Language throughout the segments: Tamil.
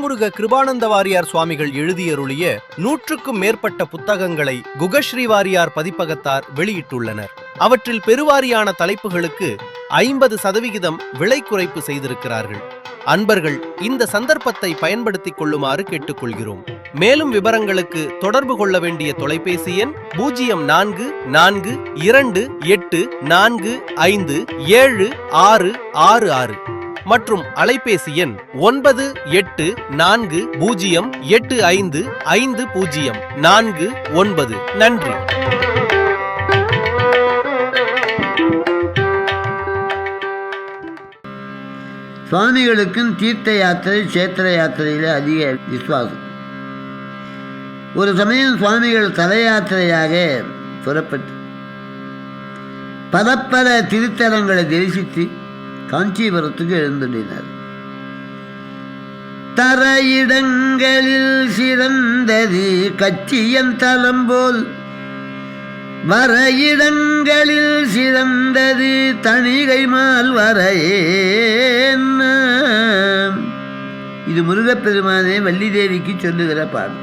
திருமுருக கிருபானந்த வாரியார் சுவாமிகள் எழுதியருளிய 100க்கும் மேற்பட்ட புத்தகங்களை குகஸ்ரீ வாரியார் பதிப்பகத்தார் வெளியிட்டுள்ளனர். அவற்றில் பெருவாரியான தலைப்புகளுக்கு 50% விலை குறைப்பு செய்திருக்கிறார்கள். அன்பர்கள் இந்த சந்தர்ப்பத்தை பயன்படுத்திக் கொள்ளுமாறு கேட்டுக்கொள்கிறோம். மேலும் விவரங்களுக்கு தொடர்பு கொள்ள வேண்டிய தொலைபேசி எண் 0428457666 மற்றும் அலைபேசி எண் 9840855049. நன்றி. சுவாமிகளுக்கும் தீர்த்த யாத்திரை சேத்திர யாத்திரையில் அதிக விசுவாசம். ஒரு சமயம் சுவாமிகள் தல யாத்திரையாக புறப்பட்டு பல திருத்தலங்களை தரிசித்து காஞ்சிபுரத்துக்கு எழுந்துள்ளார். தரையிடங்களில் சிறந்தது கச்சியன் தலம் போல், வரையிடங்களில் சிறந்தது தணிகை மால் வரையேன். இது முருகப்பெருமானே வள்ளி தேவிக்கு சொல்லுகிற பாடல்.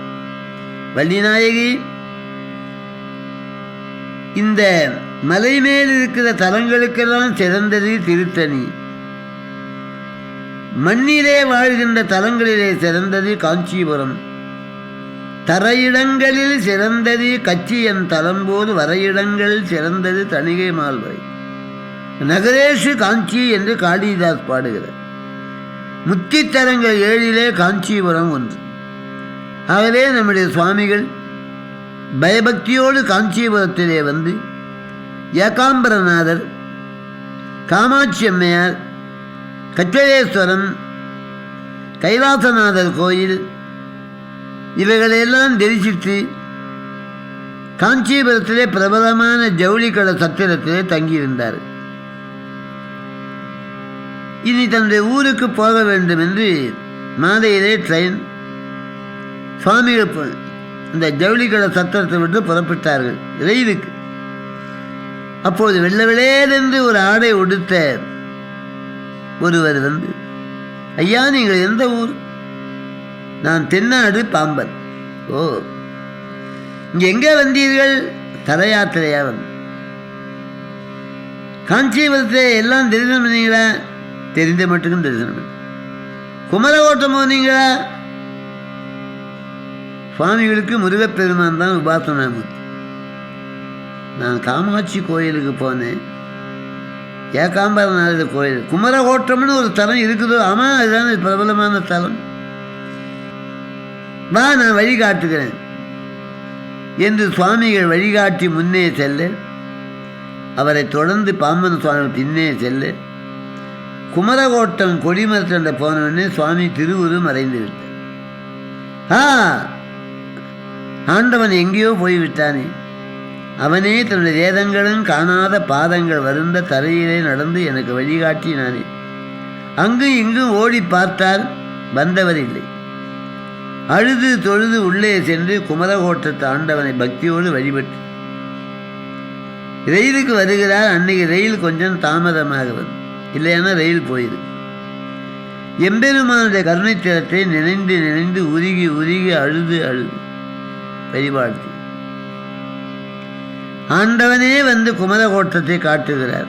வள்ளிநாயகி, இந்த மலை மேல் இருக்கிற தலங்களுக்கெல்லாம் சிறந்தது திருத்தணி, மண்ணிலே வாழ்கின்ற தலங்களிலே சிறந்தது காஞ்சிபுரம், தரையிடங்களில் சிறந்தது கச்சியன் தலம்போது, வரையிடங்கள் சிறந்தது தணிகை மால்வரை. நகரேஷு காஞ்சி என்று காளிதாஸ் பாடுகிறார். முத்தித்தலங்கள் 7 காஞ்சிபுரம் ஒன்று. ஆகவே நம்முடைய சுவாமிகள் பயபக்தியோடு காஞ்சிபுரத்திலே வந்து ஏகாம்பரநாதர், காமாட்சி அம்மையார், கச்சலேஸ்வரம், கைலாசநாதர் கோயில் இவைகளையெல்லாம் தரிசித்து காஞ்சிபுரத்திலே பிரபலமான ஜவுளிக்கடை சத்திரத்திலே தங்கியிருந்தார். இனி தன்னுடைய ஊருக்கு போக வேண்டும் என்று மாலையிலே ட்ரெயின். சுவாமிகள் இந்த ஜவுளிக்கடை சத்திரத்தை விட்டு புறப்பட்டார்கள் ரயிலுக்கு. அப்போது வெள்ள வெளேரென்று ஒரு ஆடை உடுத்த ஒருவர் வந்து, ஐயா நீங்கள் எந்த ஊர்? நான் தென்னாடு பாம்பன். ஓ, இங்க எங்கே வந்தீர்கள்? தல யாத்திரையா வந்து. காஞ்சிபுரத்தை எல்லாம் தரிசனம் பண்ணீங்களா? தெரிந்த மட்டுக்கும் தரிசனம். குமரகோட்டம் போனீங்களா? சுவாமிகளுக்கு முருகப்பெருமான் தான் உபாசனாமூர்த்தி. நான் காமாட்சி கோயிலுக்கு போனேன், ஏகாம்பரநாதர் கோயில். குமரகோட்டம்னு ஒரு தலம் இருக்குதோ? ஆமாம், அதுதான் பிரபலமான தலம். வா, நான் வழிகாட்டுகிறேன் என்று சுவாமிகள் வழிகாட்டி முன்னே செல்ல, அவரை தொடர்ந்து பாம்பன் சுவாமி பின்னே செல்ல, குமரகோட்டம் கொடிமரத்தண்ட போனவுடனே சுவாமி திருவுரு மறைந்து விட்டார். ஆண்டவன் எங்கேயோ போய்விட்டானே, அவனே தன்னுடைய வேதங்களும் காணாத பாதங்கள் வருந்த தரையிலே நடந்து எனக்கு வழிகாட்டினானே. அங்கும் இங்கும் ஓடி பார்த்தார், வந்தவர் இல்லை. அழுது தொழுது உள்ளே சென்று குமரகோட்டத்து ஆண்டவனை பக்தியோடு வழிபட்டு ரயிலுக்கு வருகிறார். அன்னைக்கு ரயில் கொஞ்சம் தாமதமாக வரும், இல்லைன்னா ரயில் போயிடும். எம்பெருமானுடைய கருணைத்திறத்தை நினைந்து நினைந்து உருகி உருகி அழுது அழுது வழிபாடு. ஆண்டவனே வந்து குமரகோட்டத்தை காட்டுகிறார்.